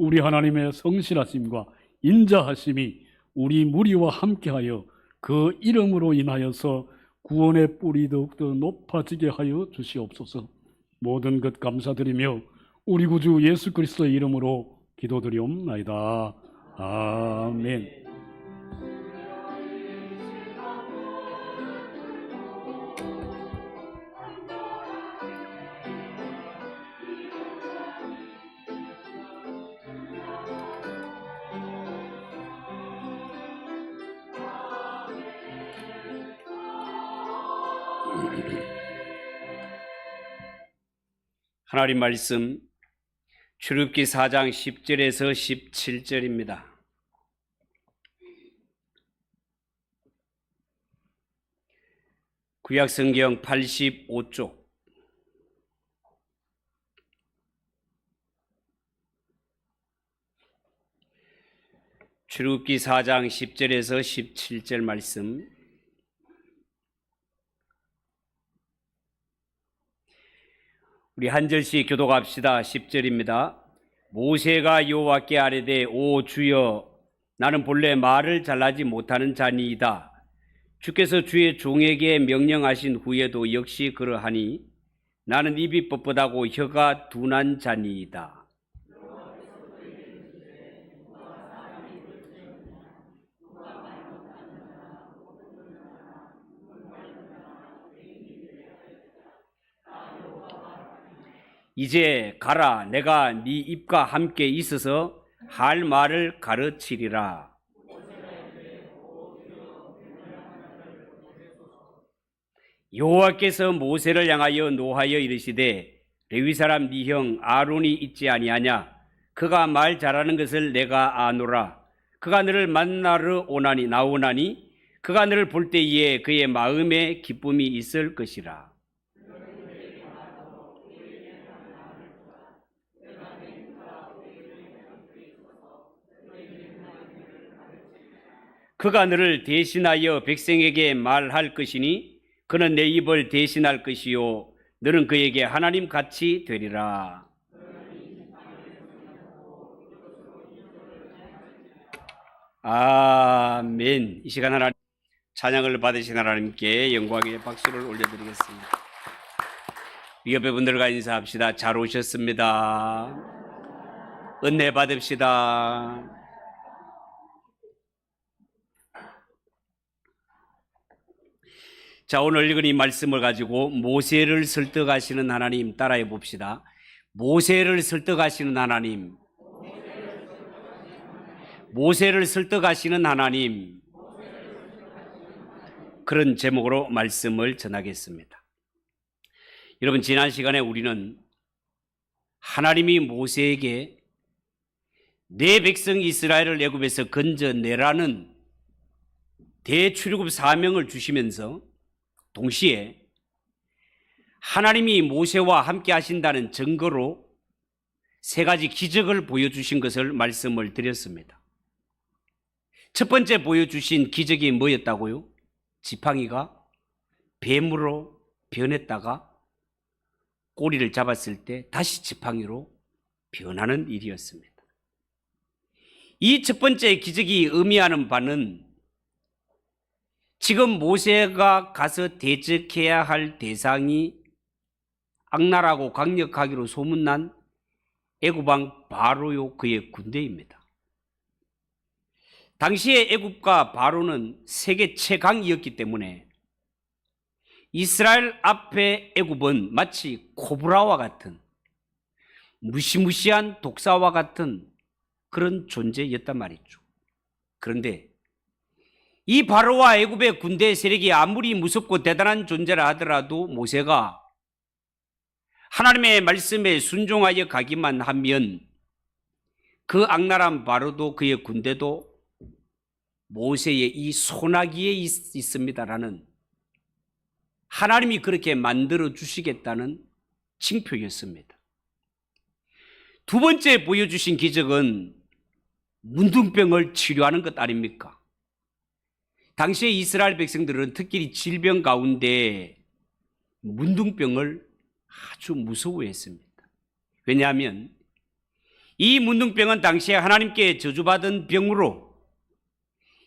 우리 하나님의 성실하심과 인자하심이 우리 무리와 함께하여 그 이름으로 인하여서 구원의 뿌리 더욱더 높아지게 하여 주시옵소서. 모든 것 감사드리며 우리 구주 예수 그리스도의 이름으로 기도드리옵나이다. 아멘. 하나님 말씀 출애굽기 4장 10절에서 17절입니다. 구약성경 85쪽 출애굽기 4장 10절에서 17절 말씀, 우리 한 절씩 교독합시다. 10절입니다. 모세가 여호와께 아뢰되 오 주여, 나는 본래 말을 잘하지 못하는 자니이다. 주께서 주의 종에게 명령하신 후에도 역시 그러하니 나는 입이 뻣뻣하고 혀가 둔한 자니이다. 이제 가라, 내가 네 입과 함께 있어서 할 말을 가르치리라. 여호와께서 모세를 향하여 노하여 이르시되 레위 사람 네 형 아론이 있지 아니하냐? 그가 말 잘하는 것을 내가 아노라. 그가 너를 만나러 나오나니 그가 너를 볼 때에 그의 마음에 기쁨이 있을 것이라. 그가 너를 대신하여 백성에게 말할 것이니 그는 내 입을 대신할 것이요 너는 그에게 하나님 같이 되리라. 아멘. 이 시간 하나님 찬양을 받으신 하나님께 영광의 박수를 올려드리겠습니다. 옆에 분들과 인사합시다. 잘 오셨습니다. 은혜 받읍시다. 자, 오늘 읽은 이 말씀을 가지고 모세를 설득하시는 하나님 따라해 봅시다. 모세를 설득하시는 하나님. 모세를 설득하시는 하나님. 그런 제목으로 말씀을 전하겠습니다. 여러분, 지난 시간에 우리는 하나님이 모세에게 내 백성 이스라엘을 애굽에서 건져내라는 대출애굽 사명을 주시면서 동시에 하나님이 모세와 함께 하신다는 증거로 세 가지 기적을 보여주신 것을 말씀을 드렸습니다. 첫 번째 보여주신 기적이 뭐였다고요? 지팡이가 뱀으로 변했다가 꼬리를 잡았을 때 다시 지팡이로 변하는 일이었습니다. 이 첫 번째 기적이 의미하는 바는 지금 모세가 가서 대적해야 할 대상이 악랄하고 강력하기로 소문난 애굽왕 바로요 그의 군대입니다. 당시에 애굽과 바로는 세계 최강이었기 때문에 이스라엘 앞에 애굽은 마치 코브라와 같은 무시무시한 독사와 같은 그런 존재였단 말이죠. 그런데 이 바로와 애굽의 군대 세력이 아무리 무섭고 대단한 존재라 하더라도 모세가 하나님의 말씀에 순종하여 가기만 하면 그 악랄한 바로도 그의 군대도 모세의 이 소나기에 있습니다라는 하나님이 그렇게 만들어 주시겠다는 징표였습니다. 두 번째 보여주신 기적은 문둥병을 치료하는 것 아닙니까? 당시에 이스라엘 백성들은 특히 질병 가운데 문둥병을 아주 무서워했습니다. 왜냐하면 이 문둥병은 당시에 하나님께 저주받은 병으로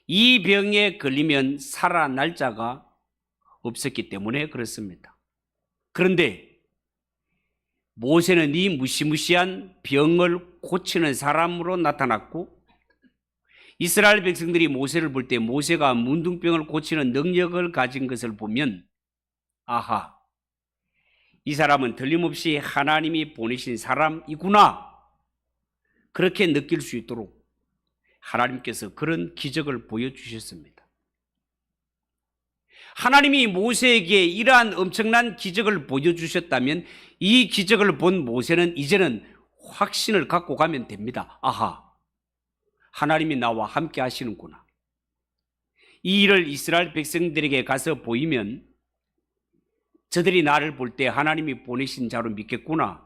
이 병에 걸리면 살아날 자가 없었기 때문에 그렇습니다. 그런데 모세는 이 무시무시한 병을 고치는 사람으로 나타났고, 이스라엘 백성들이 모세를 볼 때 모세가 문둥병을 고치는 능력을 가진 것을 보면, 아하, 이 사람은 틀림없이 하나님이 보내신 사람이구나, 그렇게 느낄 수 있도록 하나님께서 그런 기적을 보여주셨습니다. 하나님이 모세에게 이러한 엄청난 기적을 보여주셨다면 이 기적을 본 모세는 이제는 확신을 갖고 가면 됩니다. 아하, 하나님이 나와 함께 하시는구나. 이 일을 이스라엘 백성들에게 가서 보이면 저들이 나를 볼 때 하나님이 보내신 자로 믿겠구나,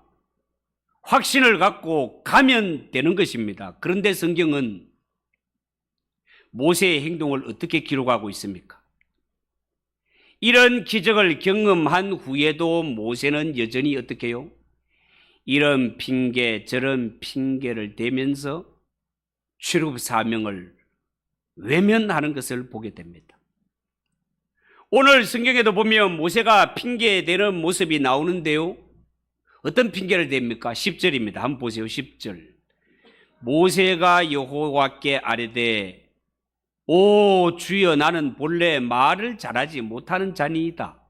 확신을 갖고 가면 되는 것입니다. 그런데 성경은 모세의 행동을 어떻게 기록하고 있습니까? 이런 기적을 경험한 후에도 모세는 여전히 어떻게 해요? 이런 핑계 저런 핑계를 대면서 출애굽 사명을 외면하는 것을 보게 됩니다. 오늘 성경에도 보면 모세가 핑계대는 모습이 나오는데요, 어떤 핑계를 댑니까? 10절입니다. 한번 보세요. 10절. 모세가 여호와께 아뢰되 오 주여, 나는 본래 말을 잘하지 못하는 자니이다.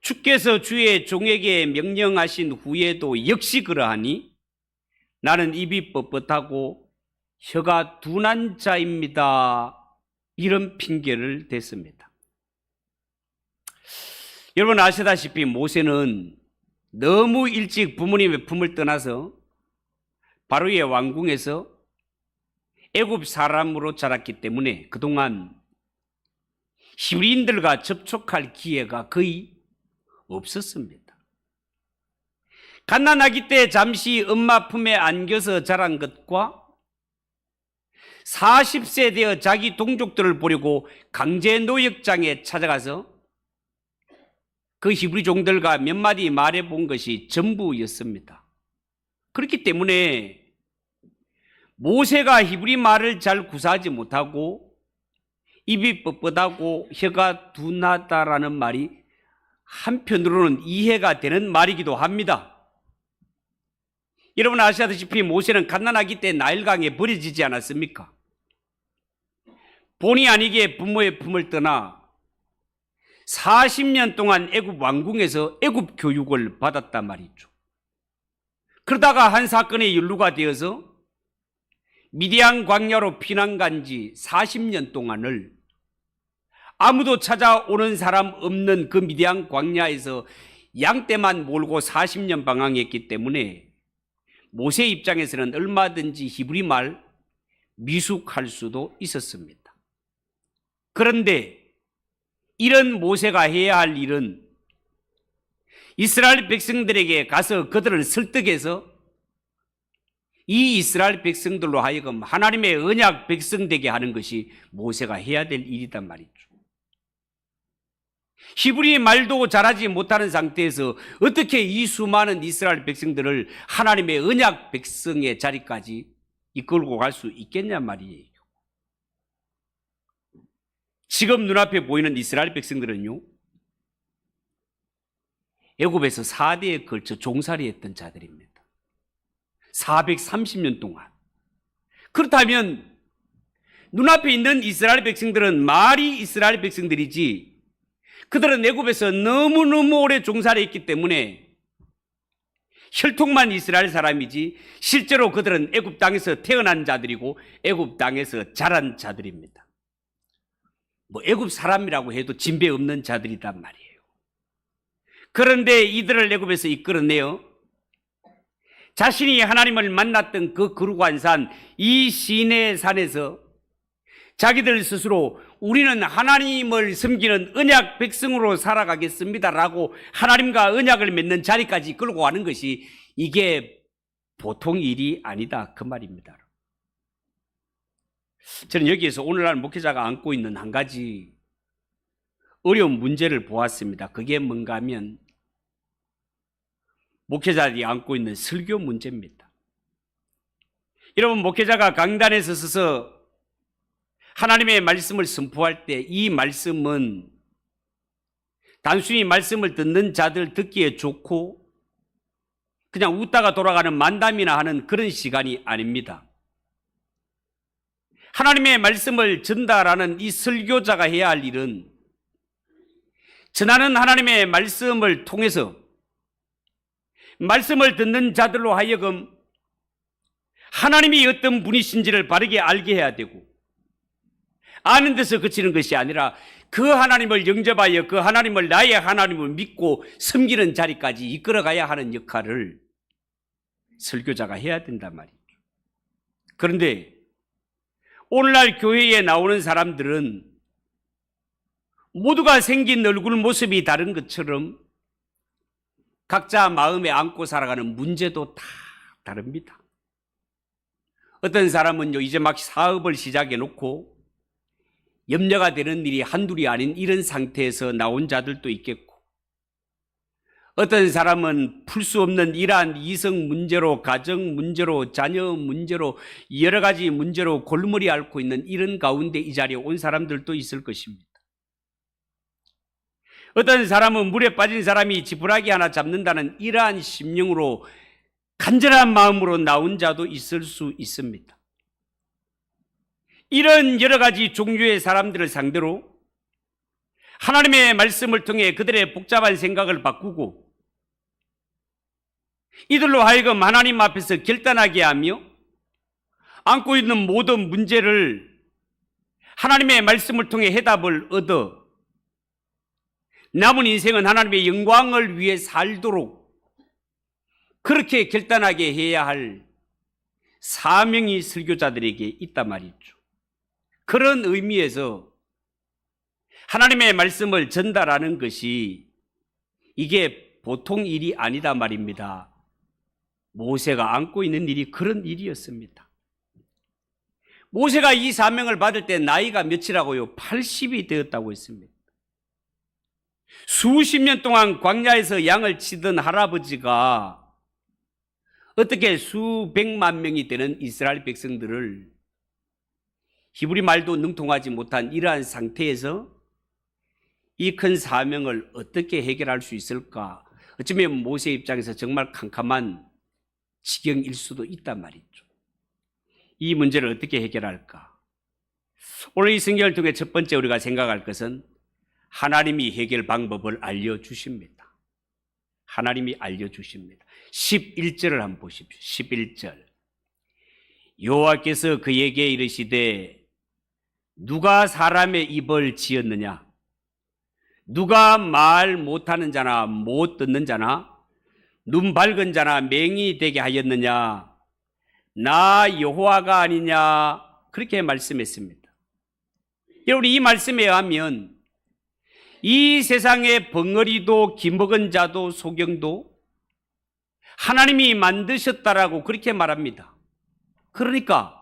주께서 주의 종에게 명령하신 후에도 역시 그러하니 나는 입이 뻣뻣하고 혀가 둔한 자입니다. 이런 핑계를 댔습니다. 여러분 아시다시피 모세는 너무 일찍 부모님의 품을 떠나서 바로의 왕궁에서 애굽 사람으로 자랐기 때문에 그동안 히브리인들과 접촉할 기회가 거의 없었습니다. 갓난아기 때 잠시 엄마 품에 안겨서 자란 것과 40세 되어 자기 동족들을 보려고 강제 노역장에 찾아가서 그 히브리 종들과 몇 마디 말해본 것이 전부였습니다. 그렇기 때문에 모세가 히브리 말을 잘 구사하지 못하고 입이 뻣뻣하고 혀가 둔하다라는 말이 한편으로는 이해가 되는 말이기도 합니다. 여러분 아시다시피 모세는 갓난아기 때 나일강에 버려지지 않았습니까? 본의 아니게 부모의 품을 떠나 40년 동안 애굽 왕궁에서 애굽 교육을 받았단 말이죠. 그러다가 한 사건의 연루가 되어서 미디안 광야로 피난 간 지 40년 동안을 아무도 찾아오는 사람 없는 그 미디안 광야에서 양떼만 몰고 40년 방황했기 때문에 모세 입장에서는 얼마든지 히브리 말 미숙할 수도 있었습니다. 그런데 이런 모세가 해야 할 일은 이스라엘 백성들에게 가서 그들을 설득해서 이 이스라엘 백성들로 하여금 하나님의 언약 백성 되게 하는 것이 모세가 해야 될 일이란 말이죠. 히브리 말도 잘하지 못하는 상태에서 어떻게 이 수많은 이스라엘 백성들을 하나님의 언약 백성의 자리까지 이끌고 갈 수 있겠냐 말이에요. 지금 눈앞에 보이는 이스라엘 백성들은요, 애굽에서 4대에 걸쳐 종살이했던 자들입니다. 430년 동안. 그렇다면 눈앞에 있는 이스라엘 백성들은 말이 이스라엘 백성들이지, 그들은 애굽에서 너무너무 오래 종살이했기 때문에 혈통만 이스라엘 사람이지 실제로 그들은 애굽 땅에서 태어난 자들이고 애굽 땅에서 자란 자들입니다. 뭐 애굽 사람이라고 해도 진배 없는 자들이란 말이에요. 그런데 이들을 애굽에서 이끌어내어 자신이 하나님을 만났던 그 거룩한 산, 이 시내 산에서 자기들 스스로 우리는 하나님을 섬기는 언약 백성으로 살아가겠습니다라고 하나님과 언약을 맺는 자리까지 끌고 가는 것이 이게 보통 일이 아니다, 그 말입니다. 저는 여기에서 오늘날 목회자가 안고 있는 한 가지 어려운 문제를 보았습니다. 그게 뭔가 하면 목회자들이 안고 있는 설교 문제입니다. 여러분, 목회자가 강단에서 서서 하나님의 말씀을 선포할 때 이 말씀은 단순히 말씀을 듣는 자들 듣기에 좋고 그냥 웃다가 돌아가는 만담이나 하는 그런 시간이 아닙니다. 하나님의 말씀을 전달하는 이 설교자가 해야 할 일은 전하는 하나님의 말씀을 통해서 말씀을 듣는 자들로 하여금 하나님이 어떤 분이신지를 바르게 알게 해야 되고, 아는 데서 그치는 것이 아니라 그 하나님을 영접하여 그 하나님을 나의 하나님을 믿고 섬기는 자리까지 이끌어가야 하는 역할을 설교자가 해야 된단 말이죠. 그런데 오늘날 교회에 나오는 사람들은 모두가 생긴 얼굴 모습이 다른 것처럼 각자 마음에 안고 살아가는 문제도 다 다릅니다. 어떤 사람은요, 이제 막 사업을 시작해 놓고 염려가 되는 일이 한둘이 아닌 이런 상태에서 나온 자들도 있겠고, 어떤 사람은 풀 수 없는 이러한 이성 문제로, 가정 문제로, 자녀 문제로, 여러 가지 문제로 골머리 앓고 있는 이런 가운데 이 자리에 온 사람들도 있을 것입니다. 어떤 사람은 물에 빠진 사람이 지푸라기 하나 잡는다는 이러한 심령으로 간절한 마음으로 나온 자도 있을 수 있습니다. 이런 여러 가지 종류의 사람들을 상대로 하나님의 말씀을 통해 그들의 복잡한 생각을 바꾸고 이들로 하여금 하나님 앞에서 결단하게 하며 안고 있는 모든 문제를 하나님의 말씀을 통해 해답을 얻어 남은 인생은 하나님의 영광을 위해 살도록 그렇게 결단하게 해야 할 사명이 설교자들에게 있단 말이죠. 그런 의미에서 하나님의 말씀을 전달하는 것이 이게 보통 일이 아니다 말입니다. 모세가 안고 있는 일이 그런 일이었습니다. 모세가 이 사명을 받을 때 나이가 몇이라고요? 80이 되었다고 했습니다. 수십 년 동안 광야에서 양을 치던 할아버지가 어떻게 수백만 명이 되는 이스라엘 백성들을 히브리 말도 능통하지 못한 이러한 상태에서 이 큰 사명을 어떻게 해결할 수 있을까? 어쩌면 모세 입장에서 정말 캄캄한 지경일 수도 있단 말이죠. 이 문제를 어떻게 해결할까? 오늘 이 성경을 통해 첫 번째 우리가 생각할 것은 하나님이 해결 방법을 알려주십니다. 하나님이 알려주십니다. 11절을 한번 보십시오. 11절. 여호와께서 그에게 이르시되 누가 사람의 입을 지었느냐? 누가 말 못하는 자나 못 듣는 자나 눈 밝은 자나 맹인이 되게 하였느냐? 나 여호와가 아니냐? 그렇게 말씀했습니다. 여러분, 이 말씀에 의하면 이 세상의 벙어리도 기먹은 자도 소경도 하나님이 만드셨다라고 그렇게 말합니다. 그러니까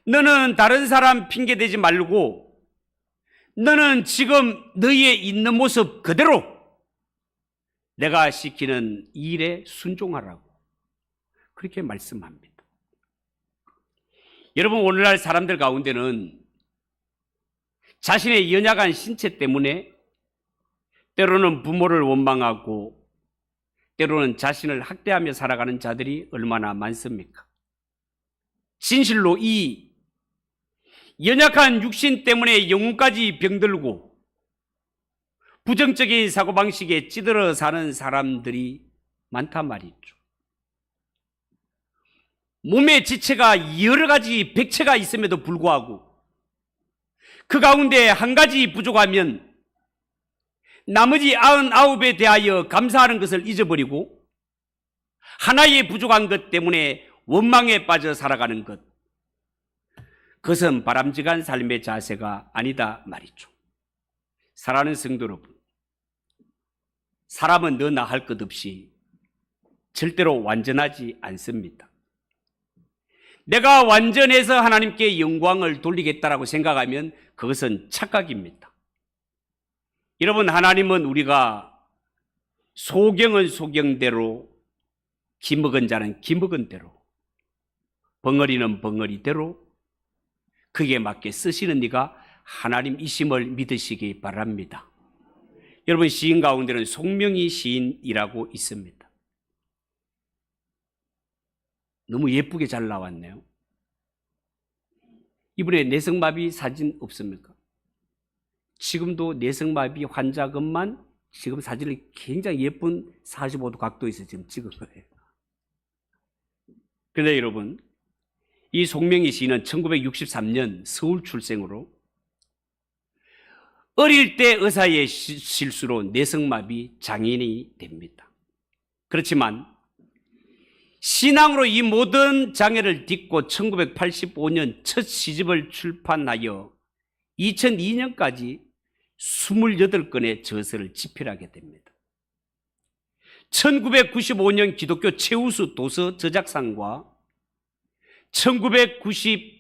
너는 다른 사람 핑계대지 말고 너는 지금 너의 있는 모습 그대로 내가 시키는 일에 순종하라고 그렇게 말씀합니다. 여러분, 오늘날 사람들 가운데는 자신의 연약한 신체 때문에 때로는 부모를 원망하고 때로는 자신을 학대하며 살아가는 자들이 얼마나 많습니까? 진실로 이 연약한 육신 때문에 영혼까지 병들고 부정적인 사고방식에 찌들어 사는 사람들이 많단 말이죠. 몸의 지체가 여러 가지 백체가 있음에도 불구하고 그 가운데 한 가지 부족하면 나머지 99에 대하여 감사하는 것을 잊어버리고 하나의 부족한 것 때문에 원망에 빠져 살아가는 것, 그것은 바람직한 삶의 자세가 아니다 말이죠. 사랑하는 성도 여러분, 사람은 너나 할 것 없이 절대로 완전하지 않습니다. 내가 완전해서 하나님께 영광을 돌리겠다라고 생각하면 그것은 착각입니다. 여러분, 하나님은 우리가 소경은 소경대로, 기먹은 자는 기먹은 대로, 벙어리는 벙어리대로 그게 맞게 쓰시는 네가 하나님이심을 믿으시기 바랍니다. 여러분, 시인 가운데는 송명희 시인이라고 있습니다. 너무 예쁘게 잘 나왔네요. 이번에 내성마비 사진 없습니까? 지금도 내성마비 환자 것만 지금 사진을 굉장히 예쁜 45도 각도에서 지금 찍은 거예요. 그런데 여러분, 이 송명희 시인은 1963년 서울 출생으로 어릴 때 의사의 실수로 내성마비 장애인이 됩니다. 그렇지만 신앙으로 이 모든 장애를 딛고 1985년 첫 시집을 출판하여 2002년까지 28건의 저서를 집필하게 됩니다. 1995년 기독교 최우수 도서 저작상과 1992년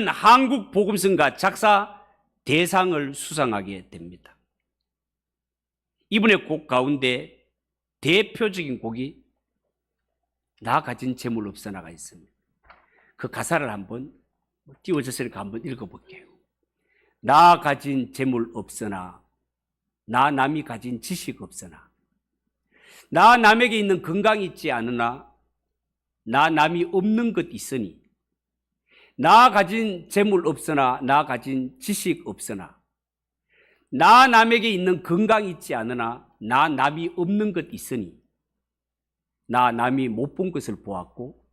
한국복음성가 작사 대상을 수상하게 됩니다. 이분의 곡 가운데 대표적인 곡이 나 가진 재물 없어나가 있습니다. 그 가사를 한번 띄워졌으니까 한번 읽어볼게요. 나 가진 재물 없으나, 나 남이 가진 지식 없으나, 나 남에게 있는 건강이 있지 않으나, 나 남이 없는 것 있으니, 나 가진 재물 없으나, 나 가진 지식 없으나, 나 남에게 있는 건강이 있지 않으나, 나 남이 없는 것 있으니, 나 남이 못 본 것을 보았고,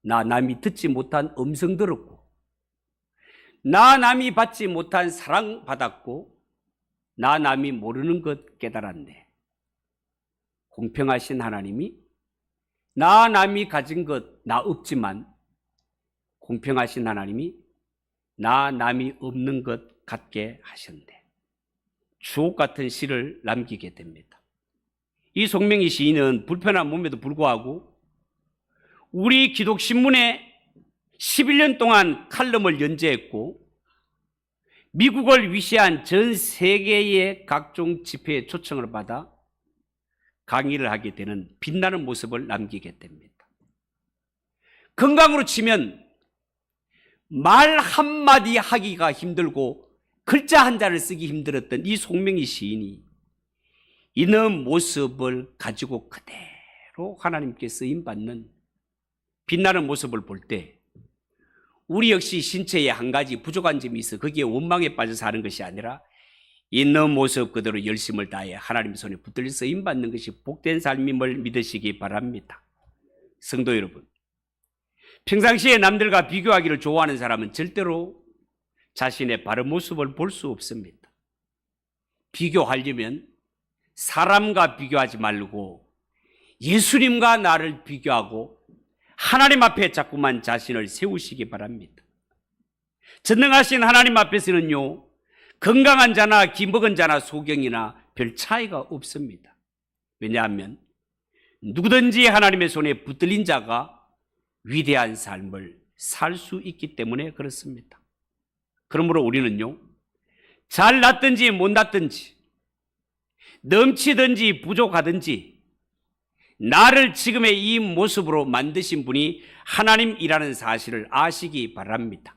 나 남이 듣지 못한 음성 들었고, 나 남이 받지 못한 사랑 받았고, 나 남이 모르는 것 깨달았네. 공평하신 하나님이 나 남이 가진 것 나 없지만, 공평하신 하나님이 나 남이 없는 것 갖게 하셨네. 주옥 같은 시를 남기게 됩니다. 이 송명희 시인은 불편한 몸에도 불구하고 우리 기독신문에 11년 동안 칼럼을 연재했고, 미국을 위시한 전 세계의 각종 집회에 초청을 받아 강의를 하게 되는 빛나는 모습을 남기게 됩니다. 건강으로 치면 말 한마디 하기가 힘들고 글자 한 자를 쓰기 힘들었던 이 송명희 시인이 이런 모습을 가지고 그대로 하나님께 쓰임받는 빛나는 모습을 볼 때 우리 역시 신체에 한 가지 부족한 점이 있어 거기에 원망에 빠져 사는 것이 아니라 있는 모습 그대로 열심을 다해 하나님 손에 붙들려 쓰임받는 것이 복된 삶임을 믿으시기 바랍니다. 성도 여러분, 평상시에 남들과 비교하기를 좋아하는 사람은 절대로 자신의 바른 모습을 볼 수 없습니다. 비교하려면 사람과 비교하지 말고 예수님과 나를 비교하고 하나님 앞에 자꾸만 자신을 세우시기 바랍니다. 전능하신 하나님 앞에서는요, 건강한 자나 기먹은 자나 소경이나 별 차이가 없습니다. 왜냐하면 누구든지 하나님의 손에 붙들린 자가 위대한 삶을 살 수 있기 때문에 그렇습니다. 그러므로 우리는요, 잘났든지 못났든지 넘치든지 부족하든지 나를 지금의 이 모습으로 만드신 분이 하나님이라는 사실을 아시기 바랍니다.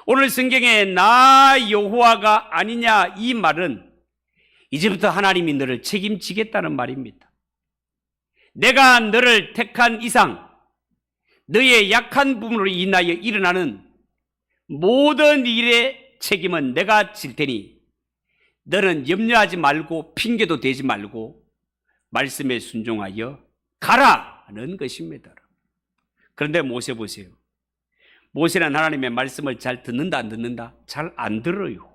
오늘 성경에 나 여호와가 아니냐 이 말은 이제부터 하나님이 너를 책임지겠다는 말입니다. 내가 너를 택한 이상 너의 약한 부분으로 인하여 일어나는 모든 일의 책임은 내가 질 테니 너는 염려하지 말고 핑계도 대지 말고 말씀에 순종하여 가라는 것입니다. 그런데 모세 보세요. 모세는 하나님의 말씀을 잘 듣는다 안 듣는다? 잘 안 들어요.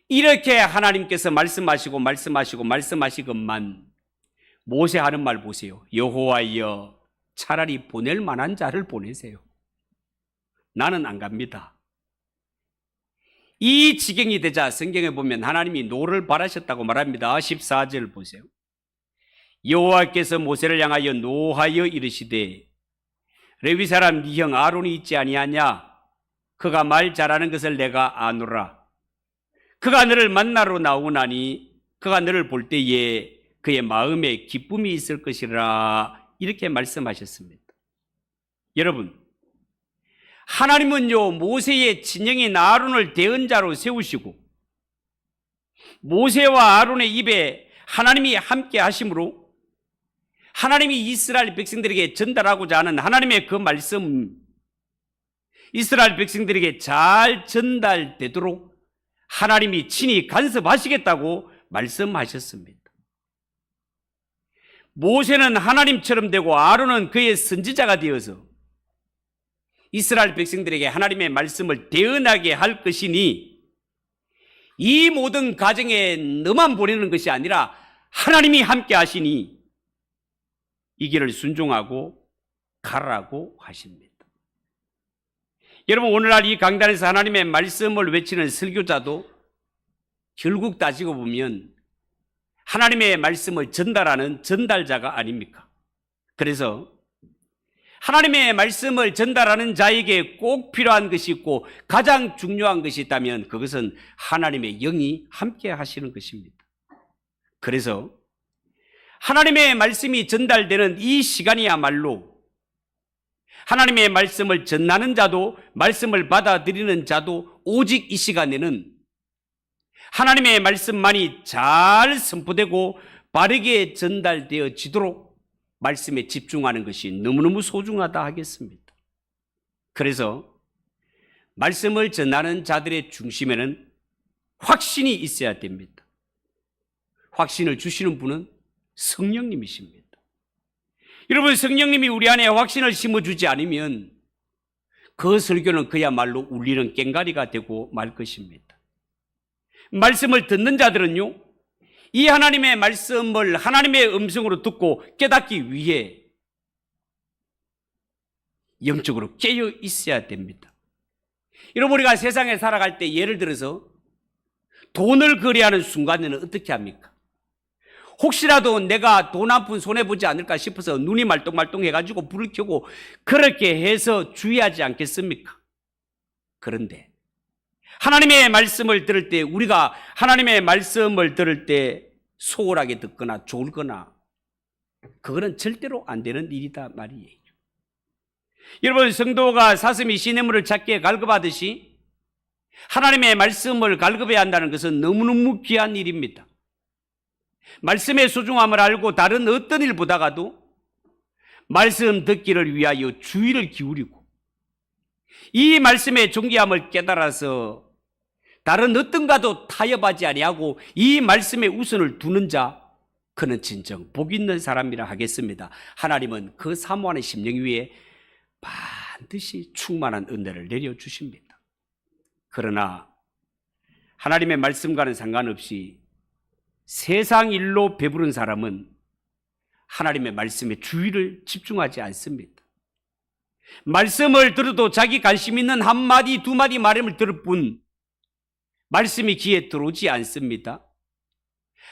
이렇게 하나님께서 말씀하시고만 모세 하는 말 보세요. 여호와여, 차라리 보낼 만한 자를 보내세요. 나는 안 갑니다. 이 지경이 되자 성경에 보면 하나님이 노를 바라셨다고 말합니다. 14절 보세요. 여호와께서 모세를 향하여 노하여 이르시되 레위 사람 네 형 아론이 있지 아니하냐? 그가 말 잘하는 것을 내가 아노라. 그가 너를 만나러 나오나니 그가 너를 볼 때에 그의 마음에 기쁨이 있을 것이라. 이렇게 말씀하셨습니다. 여러분, 하나님은요, 모세의 친형인 아론을 대언자로 세우시고 모세와 아론의 입에 하나님이 함께 하심으로 하나님이 이스라엘 백성들에게 전달하고자 하는 하나님의 그 말씀, 이스라엘 백성들에게 잘 전달되도록 하나님이 친히 간섭하시겠다고 말씀하셨습니다. 모세는 하나님처럼 되고 아론은 그의 선지자가 되어서 이스라엘 백성들에게 하나님의 말씀을 대언하게 할 것이니 이 모든 가정에 너만 보내는 것이 아니라 하나님이 함께 하시니 이 길을 순종하고 가라고 하십니다. 여러분, 오늘날 이 강단에서 하나님의 말씀을 외치는 설교자도 결국 따지고 보면 하나님의 말씀을 전달하는 전달자가 아닙니까? 그래서 하나님의 말씀을 전달하는 자에게 꼭 필요한 것이 있고 가장 중요한 것이 있다면 그것은 하나님의 영이 함께 하시는 것입니다. 그래서 하나님의 말씀이 전달되는 이 시간이야말로 하나님의 말씀을 전하는 자도 말씀을 받아들이는 자도 오직 이 시간에는 하나님의 말씀만이 잘 선포되고 바르게 전달되어지도록 말씀에 집중하는 것이 너무너무 소중하다 하겠습니다. 그래서 말씀을 전하는 자들의 중심에는 확신이 있어야 됩니다. 확신을 주시는 분은 성령님이십니다. 여러분, 성령님이 우리 안에 확신을 심어주지 않으면 그 설교는 그야말로 울리는 꽹과리가 되고 말 것입니다. 말씀을 듣는 자들은요, 이 하나님의 말씀을 하나님의 음성으로 듣고 깨닫기 위해 영적으로 깨어 있어야 됩니다. 여러분, 우리가 세상에 살아갈 때 예를 들어서 돈을 거래하는 순간에는 어떻게 합니까? 혹시라도 내가 돈 한 푼 손해보지 않을까 싶어서 눈이 말똥말똥 해가지고 불을 켜고 그렇게 해서 주의하지 않겠습니까? 그런데 하나님의 말씀을 들을 때, 우리가 하나님의 말씀을 들을 때 소홀하게 듣거나 졸거나 그거는 절대로 안 되는 일이다 말이에요. 여러분, 성도가 사슴이 시냇물을 찾기에 갈급하듯이 하나님의 말씀을 갈급해야 한다는 것은 너무너무 귀한 일입니다. 말씀의 소중함을 알고 다른 어떤 일보다가도 말씀 듣기를 위하여 주의를 기울이고 이 말씀의 존귀함을 깨달아서 다른 어떤 가도 타협하지 아니하고 이 말씀에 우선을 두는 자, 그는 진정 복 있는 사람이라 하겠습니다. 하나님은 그 사모하는 심령 위에 반드시 충만한 은혜를 내려주십니다. 그러나 하나님의 말씀과는 상관없이 세상 일로 배부른 사람은 하나님의 말씀에 주의를 집중하지 않습니다. 말씀을 들어도 자기 관심 있는 한마디 두마디 말씀을 들을 뿐 말씀이 귀에 들어오지 않습니다.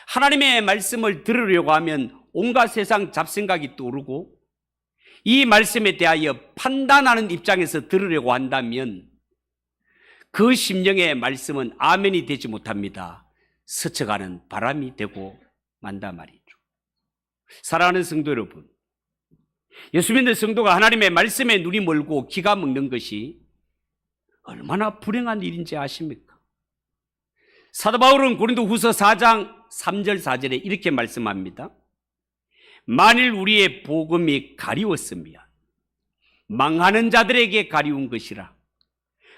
하나님의 말씀을 들으려고 하면 온갖 세상 잡생각이 떠오르고 이 말씀에 대하여 판단하는 입장에서 들으려고 한다면 그 심령의 말씀은 아멘이 되지 못합니다. 스쳐가는 바람이 되고 만다 말이죠. 사랑하는 성도 여러분, 예수 믿는 성도가 하나님의 말씀에 눈이 멀고 귀가 먹는 것이 얼마나 불행한 일인지 아십니까? 사도 바울은 고린도후서 4장 3절 4절에 이렇게 말씀합니다. 만일 우리의 복음이 가리웠으면 망하는 자들에게 가리운 것이라.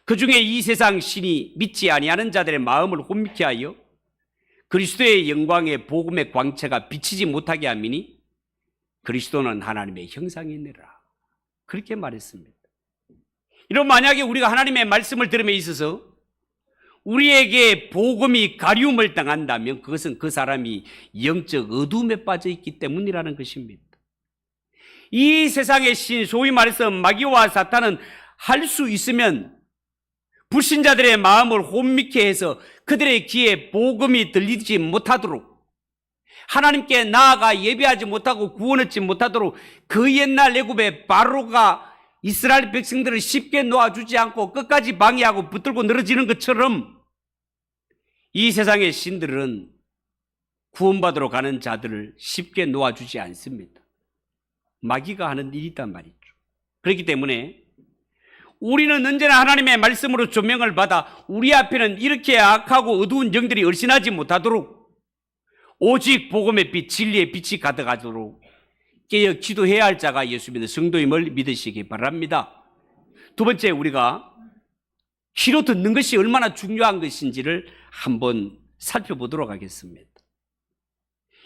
그 중에 이 세상 신이 믿지 아니하는 자들의 마음을 혼미케 하여 그리스도의 영광의 복음의 광채가 비치지 못하게 함이니 그리스도는 하나님의 형상이니라. 그렇게 말했습니다. 이런 만약에 우리가 하나님의 말씀을 들음에 있어서 우리에게 복음이 가리움을 당한다면 그것은 그 사람이 영적 어둠에 빠져 있기 때문이라는 것입니다. 이 세상의 신, 소위 말해서 마귀와 사탄은 할 수 있으면 불신자들의 마음을 혼미케 해서 그들의 귀에 복음이 들리지 못하도록, 하나님께 나아가 예배하지 못하고 구원 얻지 못하도록 그 옛날 애굽의 바로가 이스라엘 백성들을 쉽게 놓아주지 않고 끝까지 방해하고 붙들고 늘어지는 것처럼 이 세상의 신들은 구원받으러 가는 자들을 쉽게 놓아주지 않습니다. 마귀가 하는 일이단 말이죠. 그렇기 때문에 우리는 언제나 하나님의 말씀으로 조명을 받아 우리 앞에는 이렇게 악하고 어두운 영들이 얼씬하지 못하도록 오직 복음의 빛, 진리의 빛이 가득하도록 깨어 기도해야 할 자가 예수 믿는 성도임을 믿으시기 바랍니다. 두 번째, 우리가 귀로 듣는 것이 얼마나 중요한 것인지를 한번 살펴보도록 하겠습니다.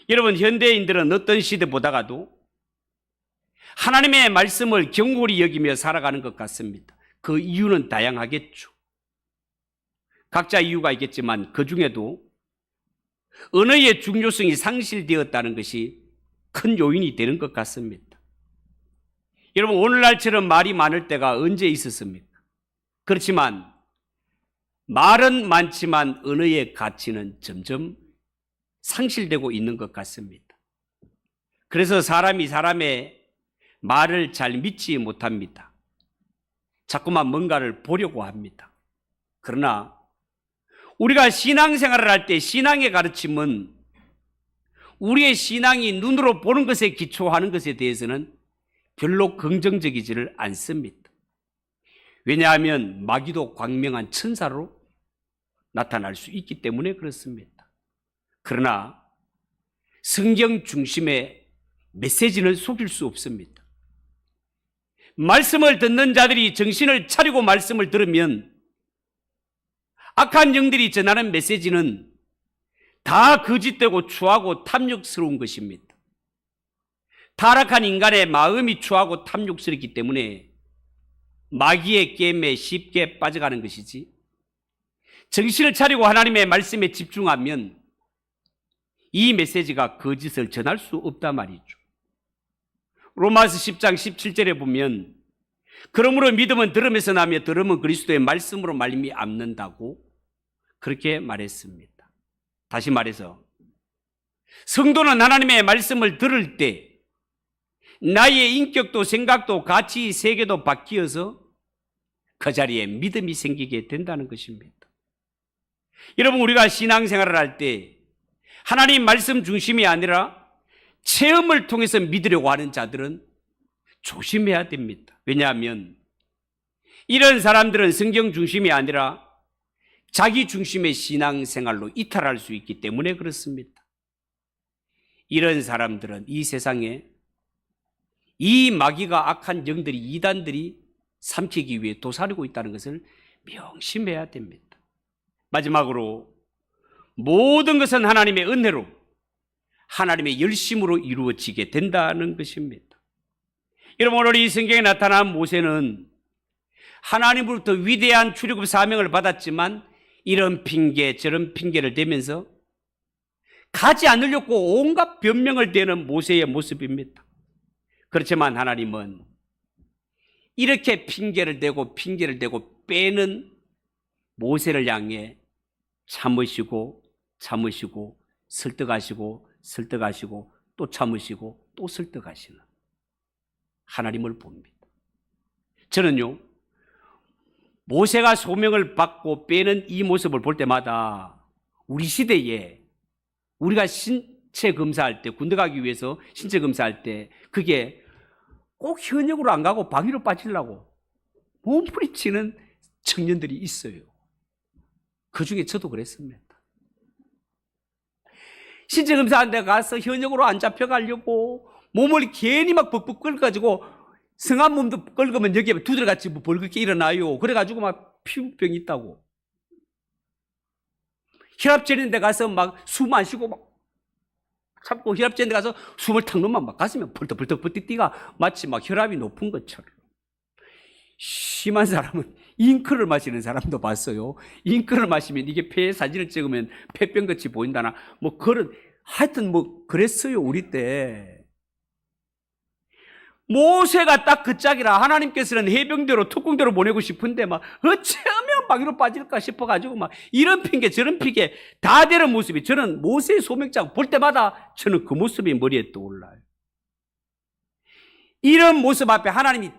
여러분, 현대인들은 어떤 시대 보다가도 하나님의 말씀을 경홀히 여기며 살아가는 것 같습니다. 그 이유는 다양하겠죠. 각자 이유가 있겠지만 그 중에도 언어의 중요성이 상실되었다는 것이 큰 요인이 되는 것 같습니다. 여러분, 오늘날처럼 말이 많을 때가 언제 있었습니까? 그렇지만 말은 많지만 언어의 가치는 점점 상실되고 있는 것 같습니다. 그래서 사람이 사람의 말을 잘 믿지 못합니다. 자꾸만 뭔가를 보려고 합니다. 그러나 우리가 신앙생활을 할 때 신앙의 가르침은 우리의 신앙이 눈으로 보는 것에 기초하는 것에 대해서는 별로 긍정적이지를 않습니다. 왜냐하면 마귀도 광명한 천사로 나타날 수 있기 때문에 그렇습니다. 그러나 성경 중심의 메시지는 속일 수 없습니다. 말씀을 듣는 자들이 정신을 차리고 말씀을 들으면 악한 영들이 전하는 메시지는 다 거짓되고 추하고 탐욕스러운 것입니다. 타락한 인간의 마음이 추하고 탐욕스럽기 때문에 마귀의 게임에 쉽게 빠져가는 것이지, 정신을 차리고 하나님의 말씀에 집중하면 이 메시지가 거짓을 전할 수 없단 말이죠. 로마서 10장 17절에 보면 그러므로 믿음은 들음에서 나며 들음은 그리스도의 말씀으로 말미암는다고 그렇게 말했습니다. 다시 말해서 성도는 하나님의 말씀을 들을 때 나의 인격도 생각도 가치 세계도 바뀌어서 그 자리에 믿음이 생기게 된다는 것입니다. 여러분, 우리가 신앙생활을 할 때 하나님 말씀 중심이 아니라 체험을 통해서 믿으려고 하는 자들은 조심해야 됩니다. 왜냐하면 이런 사람들은 성경 중심이 아니라 자기 중심의 신앙생활로 이탈할 수 있기 때문에 그렇습니다. 이런 사람들은 이 세상에 이 마귀가 악한 영들이, 이단들이 삼키기 위해 도사리고 있다는 것을 명심해야 됩니다. 마지막으로 모든 것은 하나님의 은혜로, 하나님의 열심으로 이루어지게 된다는 것입니다. 여러분, 오늘 이 성경에 나타난 모세는 하나님으로부터 위대한 출애굽 사명을 받았지만 이런 핑계 저런 핑계를 대면서 가지 않으려고 온갖 변명을 대는 모세의 모습입니다. 그렇지만 하나님은 이렇게 핑계를 대고 빼는 모세를 향해 참으시고 설득하시고 또 참으시고 또 설득하시는 하나님을 봅니다. 저는요, 모세가 소명을 받고 빼는 이 모습을 볼 때마다 우리 시대에 우리가 신체 검사할 때, 군대 가기 위해서 신체 검사할 때 그게 꼭 현역으로 안 가고 방위로 빠지려고 몸부림치는 청년들이 있어요. 그 중에 저도 그랬습니다. 신체 검사한 데 가서 현역으로 안 잡혀가려고 몸을 괜히 막 벅벅 끓여가지고 성한 몸도 끓으면 여기에 두들같이 벌겋게 일어나요. 그래가지고 막 피부병이 있다고. 혈압 재는 데 가서 막 숨 안 쉬고 막 참고 혈압 재는 데 가서 숨을 탁 놓으면 막 가슴이 벌떡벌떡 뛰가 마치 막 혈압이 높은 것처럼. 심한 사람은 잉크를 마시는 사람도 봤어요. 잉크를 마시면 이게 폐 사진을 찍으면 폐병같이 보인다나 뭐 그런, 하여튼 뭐 그랬어요 우리 때. 모세가 딱 그 짝이라 하나님께서는 해병대로 특공대로 보내고 싶은데 막 어쩌면 방위로 빠질까 싶어가지고 막 이런 핑계 저런 핑계 다 되는 모습이, 저는 모세의 소명장 볼 때마다 저는 그 모습이 머리에 떠올라요. 이런 모습 앞에 하나님이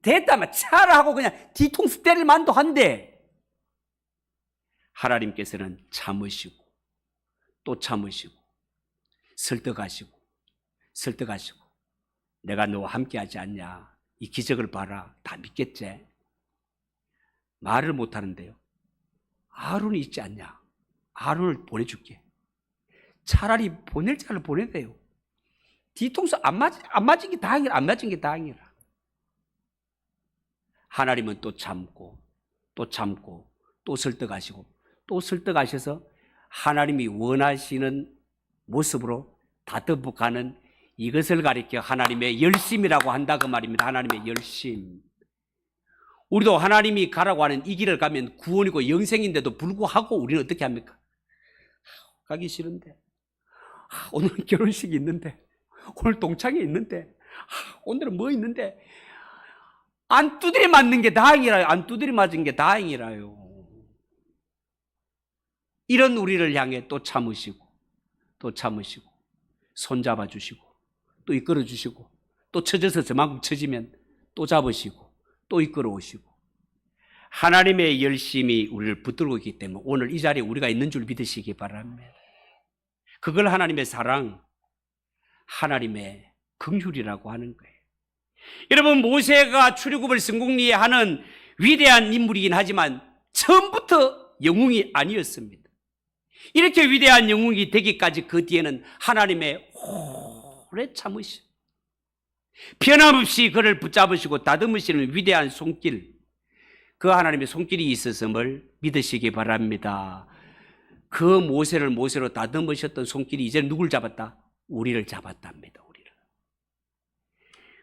됐다면 차라 하고 그냥 뒤통수 때릴 만도 한데 하나님께서는 참으시고 또 참으시고 설득하시고 내가 너와 함께 하지 않냐, 이 기적을 봐라. 다 믿겠지? 말을 못하는데요. 아론이 있지 않냐? 아론을 보내줄게. 차라리 보낼 자를 보내대요. 뒤통수 안 맞은 게 다행이라. 안 맞은 게 다행이라. 하나님은 또 참고 또 참고 또 설득하시고 또 설득하셔서 하나님이 원하시는 모습으로 다듬어가는 이것을 가리켜 하나님의 열심이라고 한다 그 말입니다. 하나님의 열심. 우리도 하나님이 가라고 하는 이 길을 가면 구원이고 영생인데도 불구하고 우리는 어떻게 합니까? 가기 싫은데, 오늘 결혼식이 있는데, 오늘 동창회 있는데, 오늘은 뭐 있는데, 안 두드려 맞는 게 다행이라요. 안 두드려 맞은 게 다행이라요. 이런 우리를 향해 또 참으시고 또 참으시고 손잡아 주시고 또 이끌어 주시고 또 처져서 저만큼 처지면 또 잡으시고 또 이끌어 오시고 하나님의 열심이 우리를 붙들고 있기 때문에 오늘 이 자리에 우리가 있는 줄 믿으시기 바랍니다. 그걸 하나님의 사랑, 하나님의 긍휼이라고 하는 거예요. 여러분, 모세가 출애굽을 성공리에 하는 위대한 인물이긴 하지만 처음부터 영웅이 아니었습니다. 이렇게 위대한 영웅이 되기까지 그 뒤에는 하나님의 오래 참으심, 변함없이 그를 붙잡으시고 다듬으시는 위대한 손길, 그 하나님의 손길이 있었음을 믿으시기 바랍니다. 그 모세를 모세로 다듬으셨던 손길이 이제 누굴 잡았다? 우리를 잡았답니다. 우리를.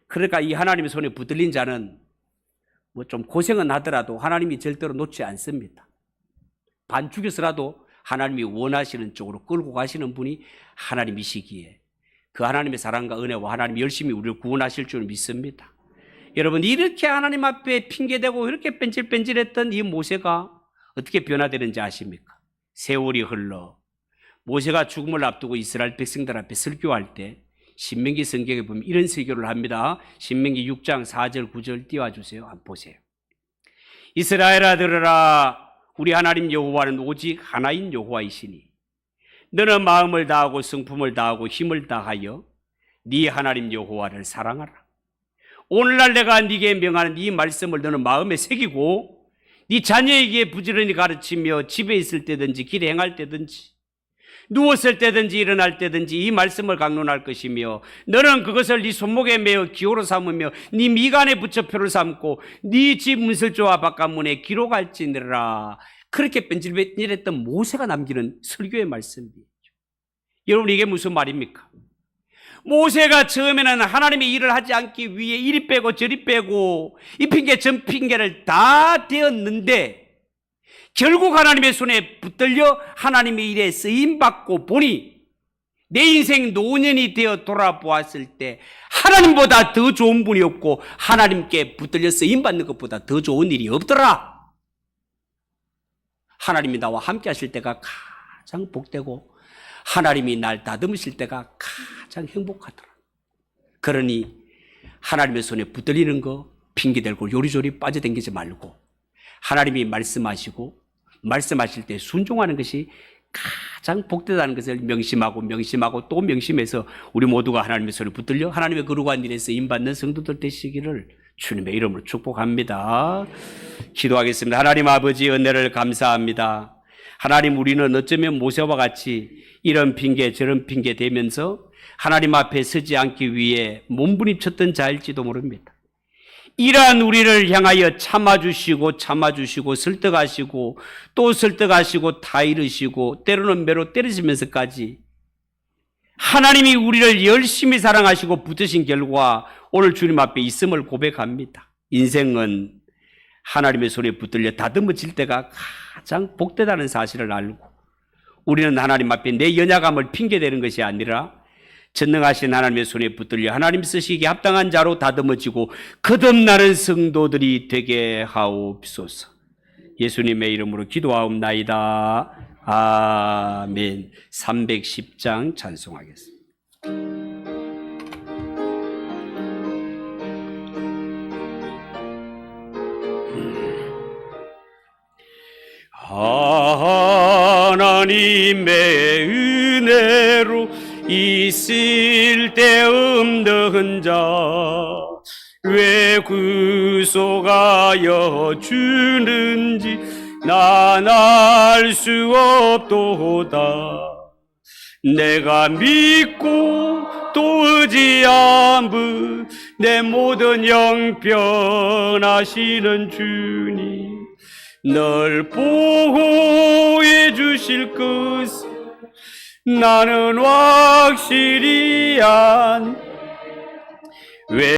그러니까 이 하나님의 손에 붙들린 자는 뭐 좀 고생은 하더라도 하나님이 절대로 놓지 않습니다. 반죽여서라도 하나님이 원하시는 쪽으로 끌고 가시는 분이 하나님이시기에 그 하나님의 사랑과 은혜와 하나님이 열심히 우리를 구원하실 줄 믿습니다. 여러분, 이렇게 하나님 앞에 핑계대고 이렇게 뺀질뺀질했던 이 모세가 어떻게 변화되는지 아십니까? 세월이 흘러 모세가 죽음을 앞두고 이스라엘 백성들 앞에 설교할 때 신명기 성경에 보면 이런 설교를 합니다. 신명기 6장 4절 9절 띄워주세요. 한번 보세요. 이스라엘아 들으라. 우리 하나님 여호와는 오직 하나인 여호와이시니 너는 마음을 다하고 성품을 다하고 힘을 다하여 네 하나님 여호와를 사랑하라. 오늘날 내가 네게 명하는 이 말씀을 너는 마음에 새기고 네 자녀에게 부지런히 가르치며 집에 있을 때든지 길에 행할 때든지 누웠을 때든지 일어날 때든지 이 말씀을 강론할 것이며 너는 그것을 네 손목에 매어 기호로 삼으며 네 미간에 붙여 표를 삼고 네 집 문설조와 바깥문에 기록할지니라. 그렇게 뺀질뺀질했던 모세가 남기는 설교의 말씀이죠. 여러분, 이게 무슨 말입니까? 모세가 처음에는 하나님의 일을 하지 않기 위해 이리 빼고 저리 빼고 이 핑계 저 핑계를 다 대었는데 결국 하나님의 손에 붙들려 하나님의 일에 쓰임받고 보니 내 인생 노년이 되어 돌아보았을 때 하나님보다 더 좋은 분이 없고 하나님께 붙들려 쓰임받는 것보다 더 좋은 일이 없더라. 하나님이 나와 함께 하실 때가 가장 복되고 하나님이 날 다듬으실 때가 가장 행복하더라. 그러니 하나님의 손에 붙들리는 거 핑계대고 요리조리 빠져다니지 말고 하나님이 말씀하시고 말씀하실 때 순종하는 것이 가장 복되다는 것을 명심하고 또 명심해서 우리 모두가 하나님의 손에 붙들려 하나님의 거룩한 일에 쓰임받는 성도들 되시기를 주님의 이름으로 축복합니다. 기도하겠습니다. 하나님 아버지, 은혜를 감사합니다. 하나님, 우리는 어쩌면 모세와 같이 이런 핑계 저런 핑계 대면서 하나님 앞에 서지 않기 위해 몸부림쳤던 자일지도 모릅니다. 이러한 우리를 향하여 참아주시고 설득하시고 또 설득하시고 다 이르시고 때로는 매로 때리시면서까지 하나님이 우리를 열심히 사랑하시고 붙으신 결과 오늘 주님 앞에 있음을 고백합니다. 인생은 하나님의 손에 붙들려 다듬어질 때가 가장 복되다는 사실을 알고 우리는 하나님 앞에 내 연약함을 핑계대는 것이 아니라 전능하신 하나님의 손에 붙들려 하나님 쓰시기에 합당한 자로 다듬어지고 거듭나는 성도들이 되게 하옵소서. 예수님의 이름으로 기도하옵나이다. 아멘. 310장 찬송하겠습니다. 하나님의 은혜로 있을 데 없는 자 왜 구속하여 주는지 난 알 수 없도다. 내가 믿고 또 의지함은 내 모든 형편하시는 주님, 널 보호해 주실 것을 나는 확실히 안